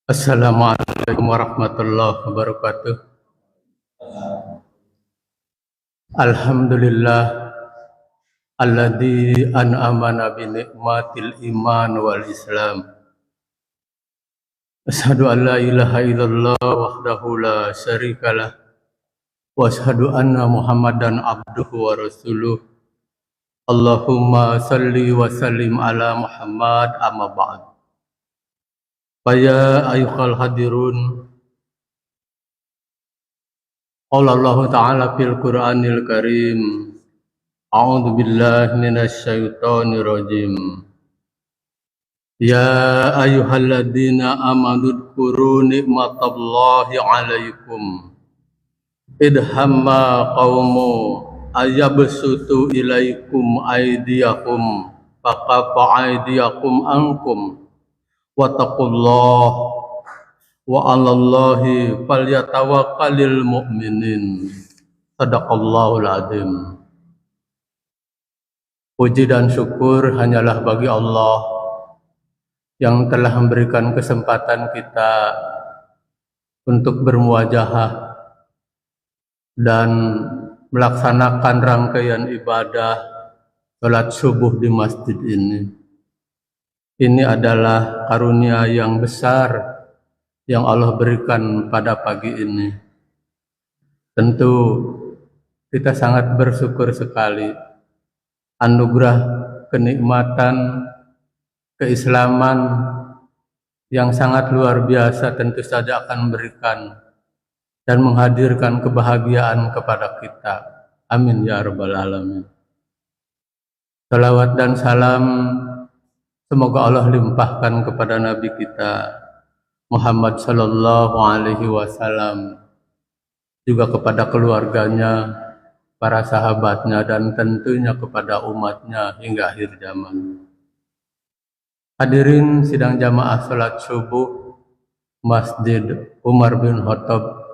Assalamualaikum warahmatullahi wabarakatuh. Alhamdulillah alladzi an'amana bi nikmatil iman wal islam. Asyhadu an la ilaha illallah wahdahu la syarikalah wa asyhadu anna Muhammadan abduhu wa rasuluh. Allahumma salli wa sallim ala Muhammad amma ba'd. Faya ayyuhal hadirun, qala Allah Ta'ala fil Qur'anil Karim, a'udzu billahi minasy syaithanir rajim. Ya ayyuhalladzina amanu dzkuru nikmatallahi 'alaikum idh hamma qaumu ayyabsutu ilaikum aydiyahum faqafa aydiyakum ankum wattaqullaha wa 'alallahi falyatawakkalul mu'minin. Shadaqallahul adzim. Puji dan syukur hanyalah bagi Allah yang telah memberikan kesempatan kita untuk bermuajahah dan melaksanakan rangkaian ibadah salat subuh di masjid ini. Ini adalah karunia yang besar yang Allah berikan pada pagi ini. Tentu kita sangat bersyukur sekali. Anugerah kenikmatan keislaman yang sangat luar biasa tentu saja akan memberikan dan menghadirkan kebahagiaan kepada kita. Amin ya rabbal alamin. Salawat dan salam semoga Allah limpahkan kepada Nabi kita Muhammad sallallahu alaihi wasallam, juga kepada keluarganya, para sahabatnya, dan tentunya kepada umatnya hingga akhir zaman. Hadirin sidang jamaah salat subuh Masjid Umar bin Khattab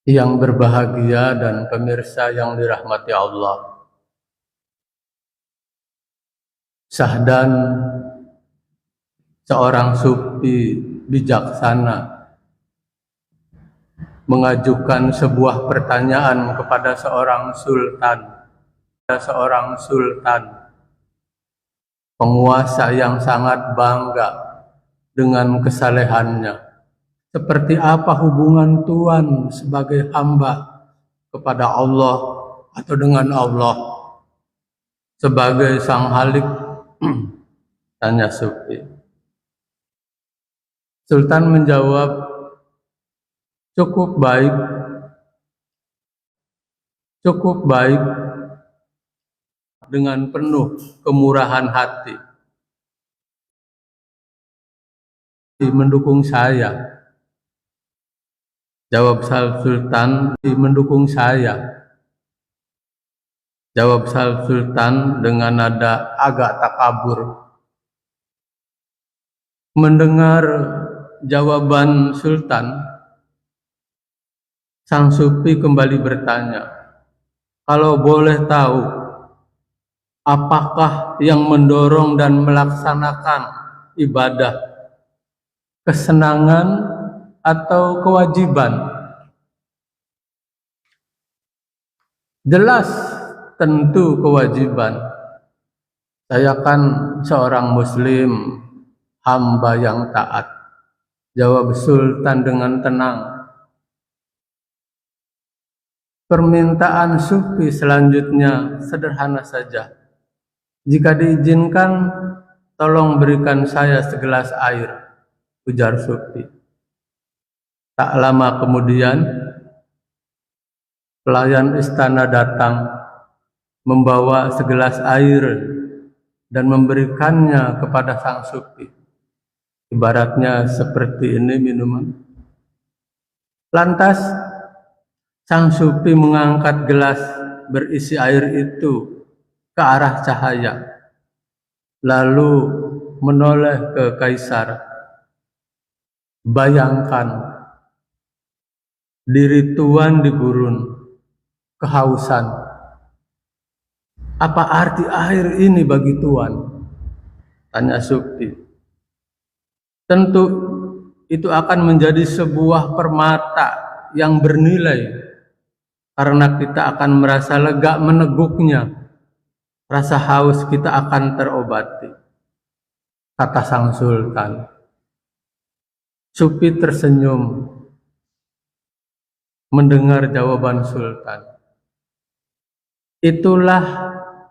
yang berbahagia dan pemirsa yang dirahmati Allah. Sahdan, seorang sufi bijaksana, mengajukan sebuah pertanyaan kepada seorang sultan, penguasa yang sangat bangga dengan kesalehannya. Seperti apa hubungan Tuhan sebagai hamba kepada Allah atau dengan Allah sebagai sang Halik? Tanya sufi. Sultan menjawab, cukup baik dengan penuh kemurahan hati. Mendukung saya. Jawab Sultan, mendukung saya. Jawab Sultan dengan nada agak takabur. Mendengar jawaban Sultan, sang sufi kembali bertanya, kalau boleh tahu, apakah yang mendorong dan melaksanakan ibadah, kesenangan atau kewajiban? Jelas tentu kewajiban. Saya kan seorang muslim, hamba yang taat. Jawab Sultan dengan tenang. Permintaan sufi selanjutnya sederhana saja. Jika diizinkan, tolong berikan saya segelas air, ujar sufi. Tak lama kemudian, pelayan istana datang, membawa segelas air dan memberikannya kepada sang sufi. Ibaratnya seperti ini minuman. Lantas, sang sufi mengangkat gelas berisi air itu ke arah cahaya, lalu menoleh ke kaisar. Bayangkan, diri tuan di gurun, kehausan. Apa arti air ini bagi tuan? Tanya sufi. tentu itu akan menjadi sebuah permata yang bernilai, karena kita akan merasa lega meneguknya, rasa haus kita akan terobati, kata sang sultan. Supi tersenyum mendengar jawaban sultan. Itulah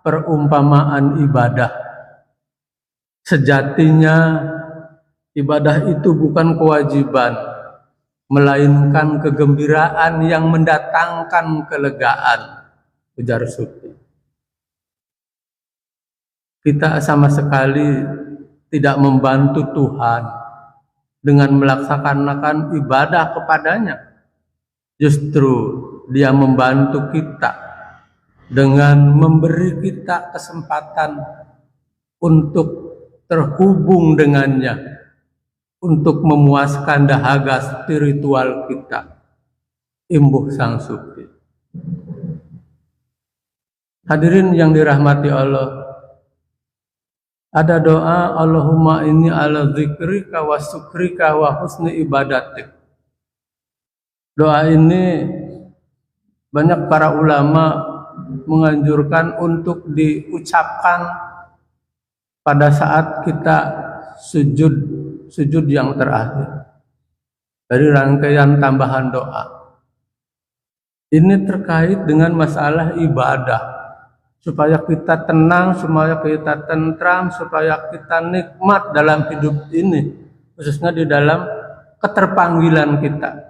perumpamaan ibadah. Sejatinya ibadah itu bukan kewajiban, melainkan kegembiraan yang mendatangkan kelegaan, ujar Supi. Kita sama sekali tidak membantu Tuhan dengan melaksanakan ibadah kepadanya. Justru Dia membantu kita dengan memberi kita kesempatan untuk terhubung dengannya, untuk memuaskan dahaga spiritual kita, imbuh sang Supi. Hadirin yang dirahmati Allah, ada doa Allahumma inni ala dzikrika wa syukrika wa husni ibadatik. Doa ini banyak para ulama menganjurkan untuk diucapkan pada saat kita sujud yang terakhir dari rangkaian tambahan doa. Ini terkait dengan masalah ibadah, supaya kita tenang, supaya kita tentram, supaya kita nikmat dalam hidup ini, khususnya di dalam keterpanggilan kita.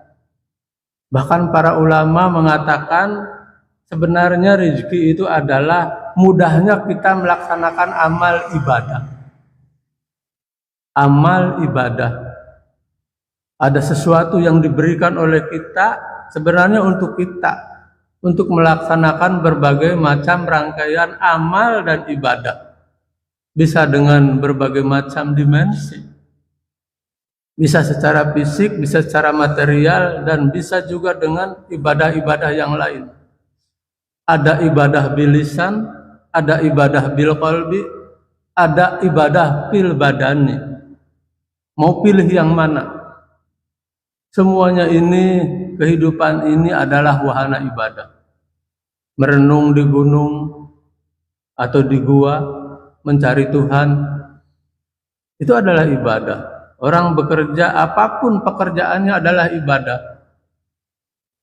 Bahkan para ulama mengatakan sebenarnya rezeki itu adalah mudahnya kita melaksanakan amal ibadah. Amal ibadah. Ada sesuatu yang diberikan oleh kita sebenarnya untuk kita, untuk melaksanakan berbagai macam rangkaian amal dan ibadah. Bisa dengan berbagai macam dimensi. Bisa secara fisik, bisa secara material, dan bisa juga dengan ibadah-ibadah yang lain. Ada ibadah bil lisan, ada ibadah bil qalbi, ada ibadah bil badani. Mau pilih yang mana? Semuanya ini, kehidupan ini adalah wahana ibadah. Merenung di gunung atau di gua, mencari Tuhan, itu adalah ibadah. Orang bekerja, apapun pekerjaannya adalah ibadah.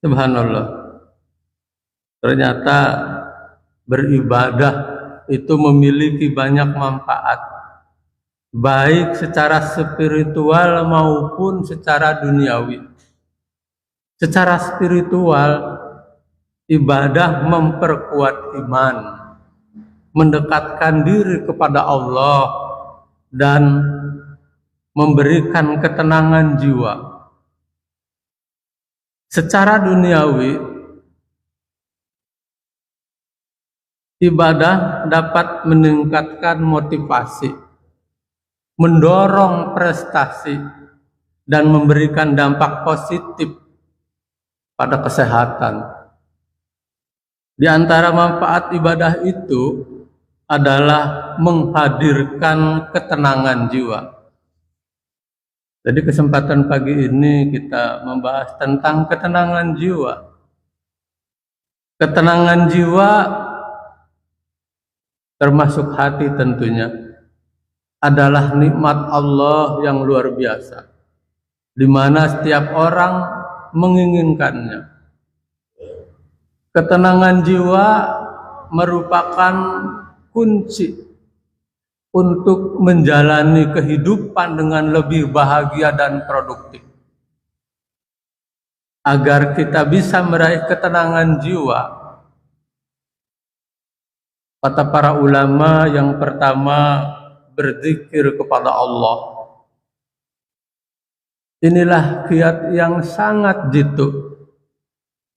Subhanallah. Ternyata beribadah itu memiliki banyak manfaat, baik secara spiritual maupun secara duniawi. Secara spiritual, ibadah memperkuat iman, mendekatkan diri kepada Allah, dan memberikan ketenangan jiwa. Secara duniawi, ibadah dapat meningkatkan motivasi, mendorong prestasi, dan memberikan dampak positif pada kesehatan. Di antara manfaat ibadah itu adalah menghadirkan ketenangan jiwa. Jadi kesempatan pagi ini kita membahas tentang ketenangan jiwa. Ketenangan jiwa termasuk hati tentunya adalah nikmat Allah yang luar biasa, di mana setiap orang menginginkannya. Ketenangan jiwa merupakan kunci untuk menjalani kehidupan dengan lebih bahagia dan produktif. Agar kita bisa meraih ketenangan jiwa, kata para ulama, yang pertama, berzikir kepada Allah. Inilah kiat yang sangat jitu,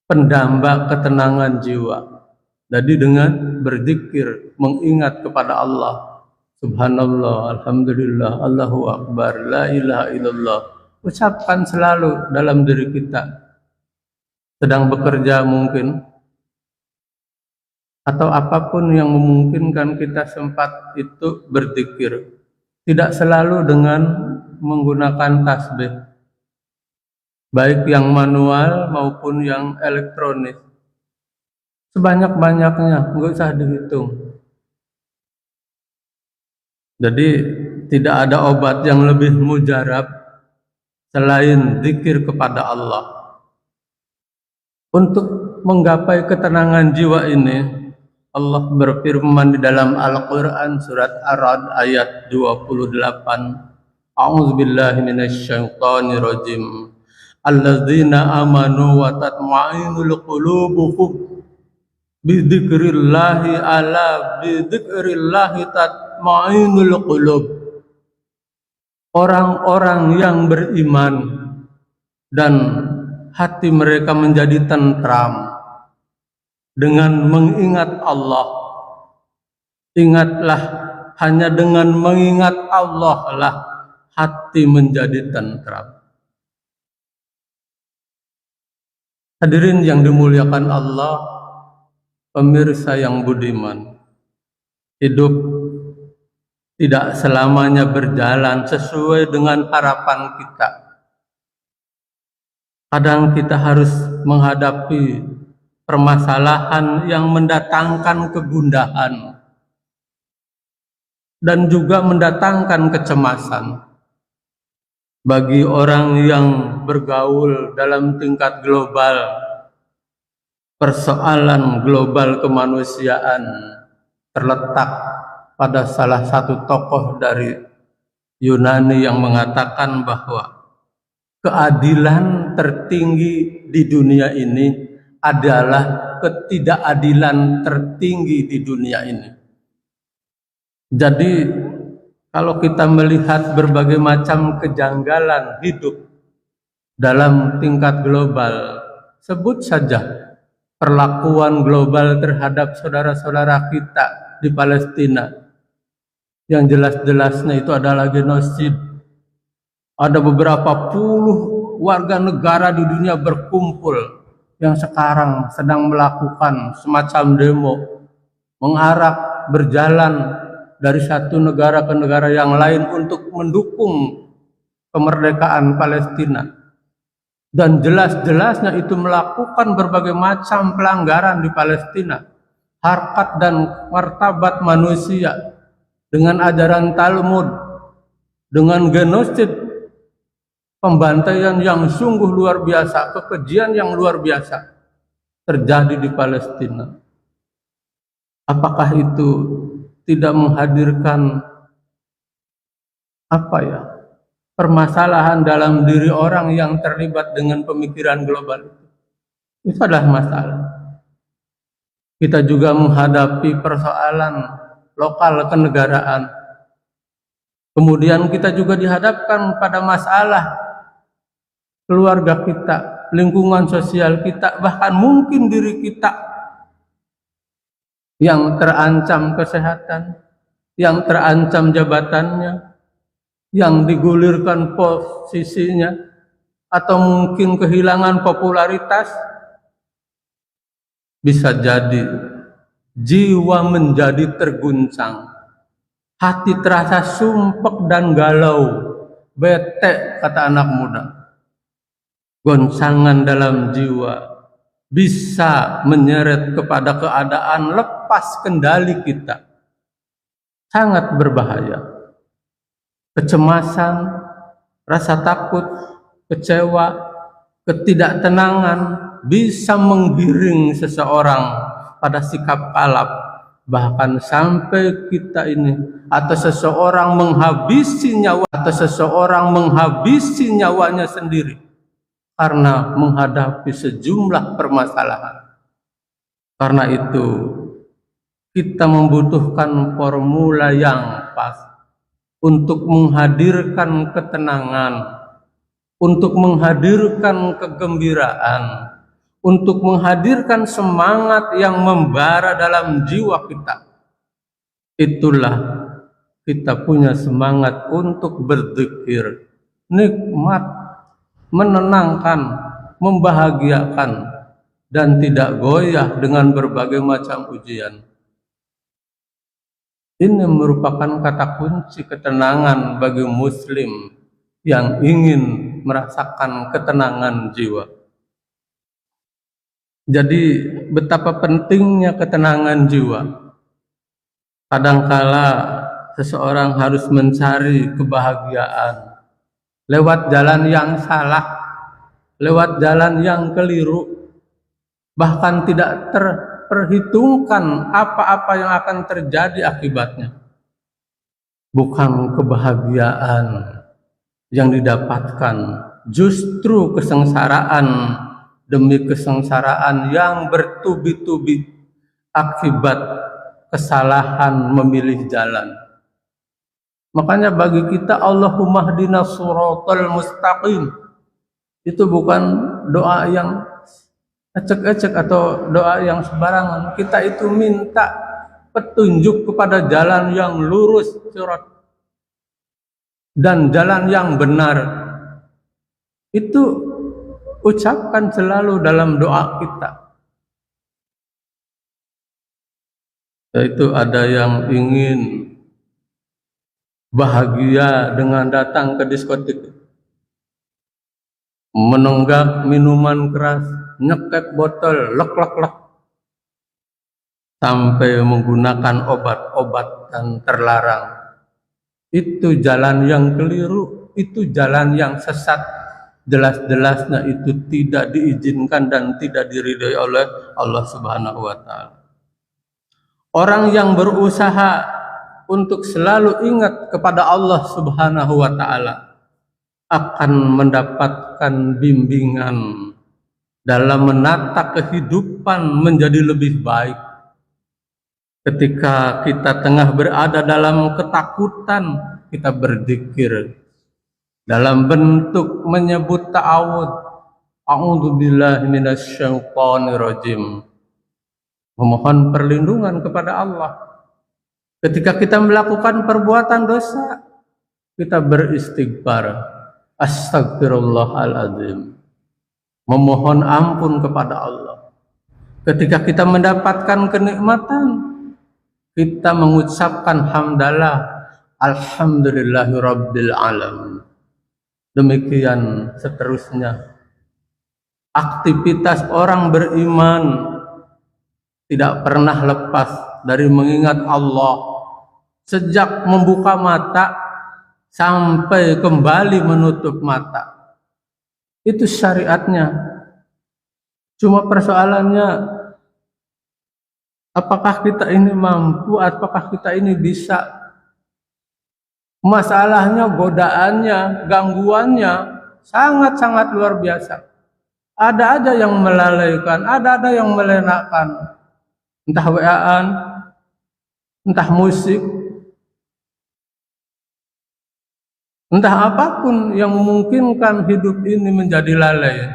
pendamba ketenangan jiwa. Jadi dengan berzikir, mengingat kepada Allah. Subhanallah, alhamdulillah, Allahu akbar, la ilaha illallah. Ucapkan selalu dalam diri kita. Sedang bekerja mungkin, atau apapun yang memungkinkan kita sempat itu berzikir. Tidak selalu dengan menggunakan tasbih, baik yang manual maupun yang elektronik. Sebanyak-banyaknya, nggak usah dihitung. Jadi tidak ada obat yang lebih mujarab selain zikir kepada Allah. Untuk menggapai ketenangan jiwa ini, Allah berfirman di dalam Al-Quran surat Ar-Ra'd ayat 28. A'udzubillahi minasyaitonirrajim. Alladzina amanu wa tatma'inul qulubuhum bidzikrillahi ala bidzikrillahi tatma'inul qulub. Orang-orang yang beriman dan hati mereka menjadi tentram dengan mengingat Allah. Ingatlah, hanya dengan mengingat Allah lah hati menjadi tentram. Hadirin yang dimuliakan Allah, pemirsa yang budiman, hidup tidak selamanya berjalan sesuai dengan harapan kita. Kadang kita harus menghadapi permasalahan yang mendatangkan kegundahan dan juga mendatangkan kecemasan. Bagi orang yang bergaul dalam tingkat global, persoalan global kemanusiaan terletak pada salah satu tokoh dari Yunani yang mengatakan bahwa keadilan tertinggi di dunia ini adalah ketidakadilan tertinggi di dunia ini. Jadi kalau kita melihat berbagai macam kejanggalan hidup dalam tingkat global, sebut saja perlakuan global terhadap saudara-saudara kita di Palestina, yang jelas-jelasnya itu adalah genosid. Ada beberapa puluh warga negara di dunia berkumpul yang sekarang sedang melakukan semacam demo, mengarak berjalan dari satu negara ke negara yang lain untuk mendukung kemerdekaan Palestina. Dan jelas-jelasnya itu melakukan berbagai macam pelanggaran di Palestina, harkat dan martabat manusia, dengan ajaran Talmud, dengan genosid, pembantaian yang sungguh luar biasa, kekejian yang luar biasa terjadi di Palestina. Apakah itu tidak menghadirkan permasalahan dalam diri orang yang terlibat dengan pemikiran global? Itu adalah masalah. Kita juga menghadapi persoalan lokal kenegaraan. Kemudian kita juga dihadapkan pada masalah keluarga kita, lingkungan sosial kita, bahkan mungkin diri kita yang terancam kesehatan, yang terancam jabatannya, yang digulirkan posisinya, atau mungkin kehilangan popularitas. Bisa jadi jiwa menjadi terguncang, hati terasa sumpek dan galau, bete kata anak muda. Goncangan dalam jiwa bisa menyeret kepada keadaan lepas kendali kita. Sangat berbahaya. Kecemasan, rasa takut, kecewa, ketidaktenangan bisa menggiring seseorang pada sikap kalap, bahkan sampai kita ini atau seseorang menghabisi nyawanya sendiri karena menghadapi sejumlah permasalahan. Karena itu kita membutuhkan formula yang pas untuk menghadirkan ketenangan, untuk menghadirkan kegembiraan, untuk menghadirkan semangat yang membara dalam jiwa kita. Itulah kita punya semangat untuk berzikir, nikmat, menenangkan, membahagiakan, dan tidak goyah dengan berbagai macam ujian. Ini merupakan kata kunci ketenangan bagi muslim yang ingin merasakan ketenangan jiwa. Jadi betapa pentingnya ketenangan jiwa. Kadangkala seseorang harus mencari kebahagiaan lewat jalan yang salah, lewat jalan yang keliru, bahkan tidak terperhitungkan apa-apa yang akan terjadi akibatnya. Bukan kebahagiaan yang didapatkan, justru kesengsaraan demi kesengsaraan yang bertubi-tubi akibat kesalahan memilih jalan. Makanya bagi kita Allahumma hdinas shiratal mustaqim itu bukan doa yang ecek-ecek atau doa yang sembarangan. Kita itu minta petunjuk kepada jalan yang lurus, sirat, dan jalan yang benar. Itu ucapkan selalu dalam doa kita. Yaitu ada yang ingin bahagia dengan datang ke diskotik, menenggak minuman keras, nyekek botol, lek, sampai menggunakan obat-obatan terlarang. Itu jalan yang keliru, itu jalan yang sesat. Jelas-jelasnya itu tidak diizinkan dan tidak diridhoi oleh Allah Subhanahu wa Ta'ala. Orang yang berusaha untuk selalu ingat kepada Allah Subhanahu wa Ta'ala akan mendapatkan bimbingan dalam menata kehidupan menjadi lebih baik. Ketika kita tengah berada dalam ketakutan, kita berzikir dalam bentuk menyebut ta'awudz, a'udzubillahi minasyaitonirrajim, memohon perlindungan kepada Allah. Ketika kita melakukan perbuatan dosa, kita beristighfar, astagfirullahaladzim, memohon ampun kepada Allah. Ketika kita mendapatkan kenikmatan, kita mengucapkan hamdalah, alhamdulillahi rabbil alamin. Demikian seterusnya. Aktivitas orang beriman tidak pernah lepas dari mengingat Allah sejak membuka mata sampai kembali menutup mata. Itu syariatnya. Cuma persoalannya, apakah kita ini mampu, apakah kita ini bisa? Masalahnya, godaannya, gangguannya sangat-sangat luar biasa. Ada aja yang melalaikan, ada yang melenakan. Entah WA-an, entah musik, entah apapun yang memungkinkan hidup ini menjadi lalai.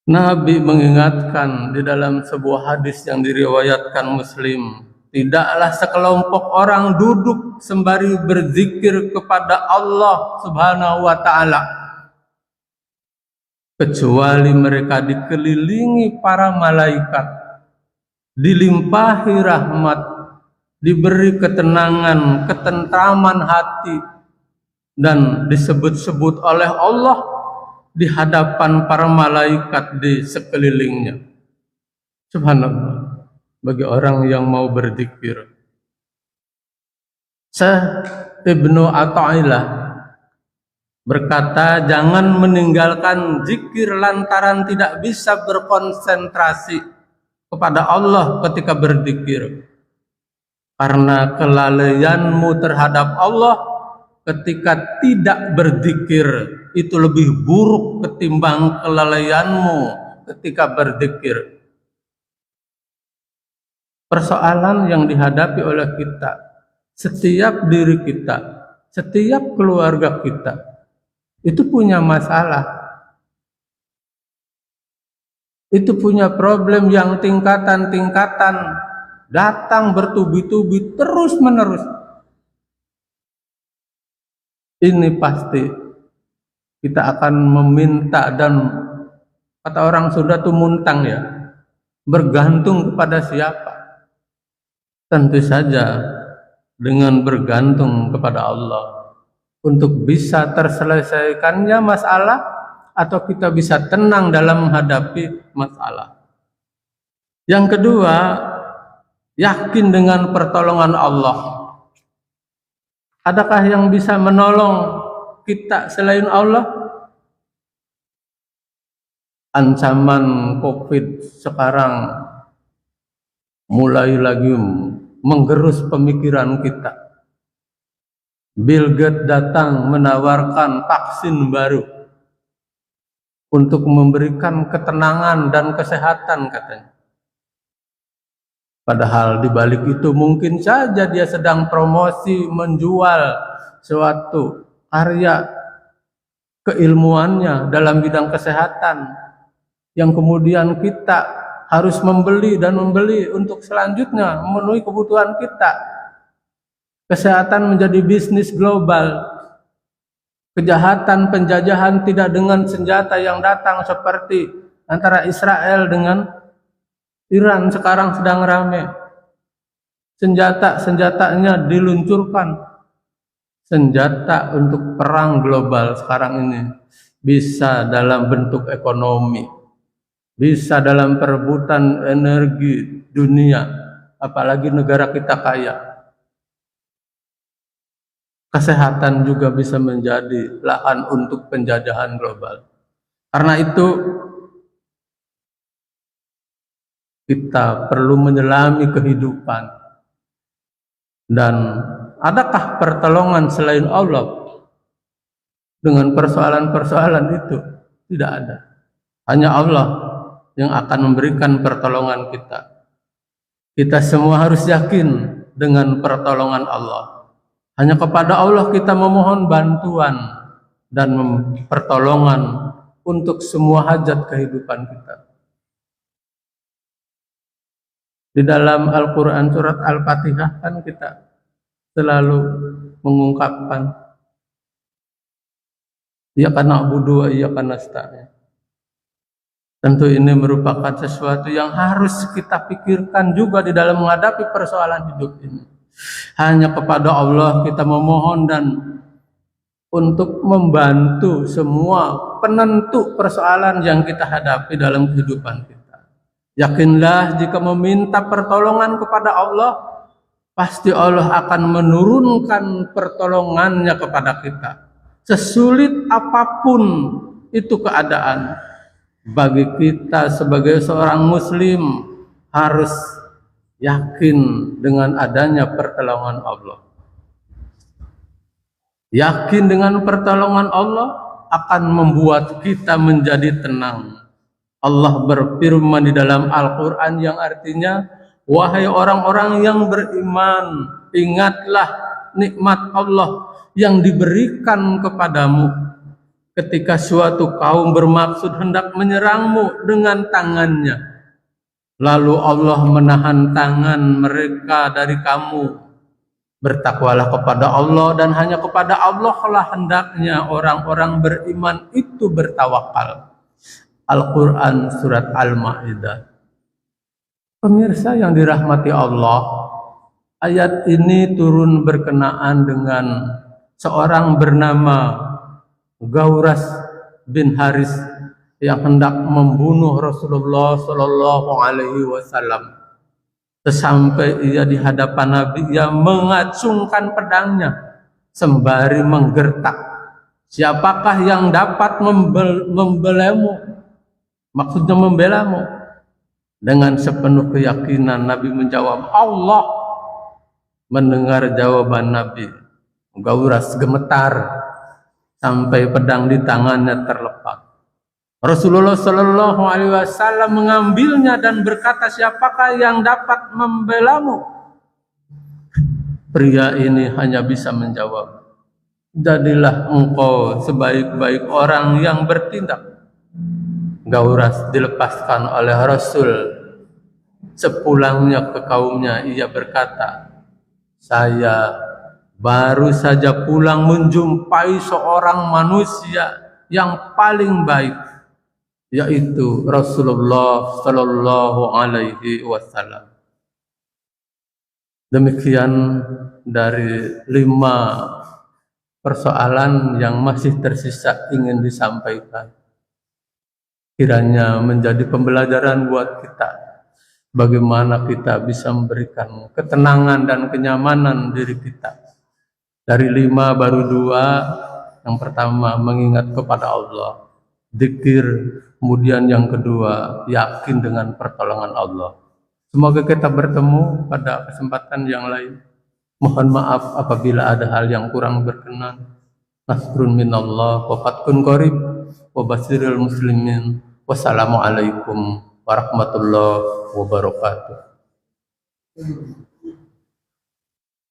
Nabi mengingatkan di dalam sebuah hadis yang diriwayatkan Muslim, tidaklah sekelompok orang duduk sembari berzikir kepada Allah Subhanahu wa Ta'ala kecuali mereka dikelilingi para malaikat, dilimpahi rahmat, diberi ketenangan, ketentraman hati, dan disebut-sebut oleh Allah di hadapan para malaikat di sekelilingnya. Subhanallah. Bagi orang yang mau berzikir. Syekh Ibnu Athaillah berkata, jangan meninggalkan zikir lantaran tidak bisa berkonsentrasi kepada Allah ketika berzikir. Karena kelalaianmu terhadap Allah ketika tidak berzikir itu lebih buruk ketimbang kelalaianmu ketika berzikir. Persoalan yang dihadapi oleh kita, setiap diri kita, setiap keluarga kita, itu punya masalah. Itu punya problem yang tingkatan-tingkatan, datang bertubi-tubi terus-menerus. Ini pasti kita akan meminta dan kata orang Sunda tuh muntang ya, bergantung kepada siapa? Tentu saja dengan bergantung kepada Allah. untuk bisa terselesaikannya masalah, atau kita bisa tenang dalam menghadapi masalah. Yang kedua, yakin dengan pertolongan Allah. Adakah yang bisa menolong kita selain Allah? Ancaman COVID sekarang mulai lagi menggerus pemikiran kita. Bill Gates datang menawarkan vaksin baru untuk memberikan ketenangan dan kesehatan katanya. Padahal di balik itu mungkin saja dia sedang promosi menjual suatu karya keilmuannya dalam bidang kesehatan, yang kemudian kita harus membeli dan membeli untuk selanjutnya memenuhi kebutuhan kita. Kesehatan menjadi bisnis global. Kejahatan penjajahan tidak dengan senjata yang datang seperti antara Israel dengan Iran sekarang sedang ramai. Senjatanya diluncurkan. Senjata untuk perang global sekarang ini bisa dalam bentuk ekonomi, bisa dalam perebutan energi dunia, apalagi negara kita kaya. Kesehatan juga bisa menjadi lahan untuk penjajahan global. Karena itu kita perlu menyelami kehidupan. Dan adakah pertolongan selain Allah dengan persoalan-persoalan itu? Tidak ada. Hanya Allah yang akan memberikan pertolongan kita. Kita semua harus yakin dengan pertolongan Allah. Hanya kepada Allah kita memohon bantuan dan pertolongan untuk semua hajat kehidupan kita. Di dalam Al-Quran surat Al-Fatihah kan kita selalu mengungkapkan Iyyaka na'budu wa iyyaka nasta'in. Tentu ini merupakan sesuatu yang harus kita pikirkan juga di dalam menghadapi persoalan hidup ini. Hanya kepada Allah kita memohon dan untuk membantu semua penentu persoalan yang kita hadapi dalam kehidupan kita. Yakinlah jika meminta pertolongan kepada Allah, pasti Allah akan menurunkan pertolongannya kepada kita. Sesulit apapun itu keadaan, bagi kita sebagai seorang muslim harus yakin dengan adanya pertolongan Allah. Yakin dengan pertolongan Allah akan membuat kita menjadi tenang. Allah berfirman di dalam Al-Quran yang artinya, wahai orang-orang yang beriman, ingatlah nikmat Allah yang diberikan kepadamu ketika suatu kaum bermaksud hendak menyerangmu dengan tangannya. Lalu Allah menahan tangan mereka dari kamu. Bertakwalah kepada Allah dan hanya kepada Allah lah hendaknya orang-orang beriman itu bertawakal. Al-Quran surat Al-Ma'idah. Pemirsa yang dirahmati Allah, ayat ini turun berkenaan dengan seorang bernama Gauras bin Haris yang hendak membunuh Rasulullah Shallallahu Alaihi Wasallam. Sesampai ia di hadapan Nabi, ia mengacungkan pedangnya sembari menggertak, siapakah yang dapat membelamu? Maksudnya membelamu. Dengan sepenuh keyakinan Nabi menjawab, Allah. Mendengar jawaban Nabi, Gauras gemetar sampai pedang di tangannya terlepas. Rasulullah Shallallahu Alaihi Wasallam mengambilnya dan berkata, siapakah yang dapat membelamu? Pria ini hanya bisa menjawab, jadilah engkau sebaik-baik orang yang bertindak. Gauras dilepaskan oleh Rasul. Sepulangnya ke kaumnya, ia berkata, saya baru saja pulang menjumpai seorang manusia yang paling baik, yaitu Rasulullah Sallallahu Alaihi Wasallam. Demikian dari 5 persoalan yang masih tersisa ingin disampaikan. Kiranya menjadi pembelajaran buat kita, bagaimana kita bisa memberikan ketenangan dan kenyamanan diri kita. Dari 5 baru 2, yang pertama mengingat kepada Allah, zikir, kemudian yang kedua yakin dengan pertolongan Allah. Semoga kita bertemu pada kesempatan yang lain. Mohon maaf apabila ada hal yang kurang berkenan. Nasrun minallah wa fathun qarib wa basiril muslimin. Wassalamualaikum warahmatullahi wabarakatuh.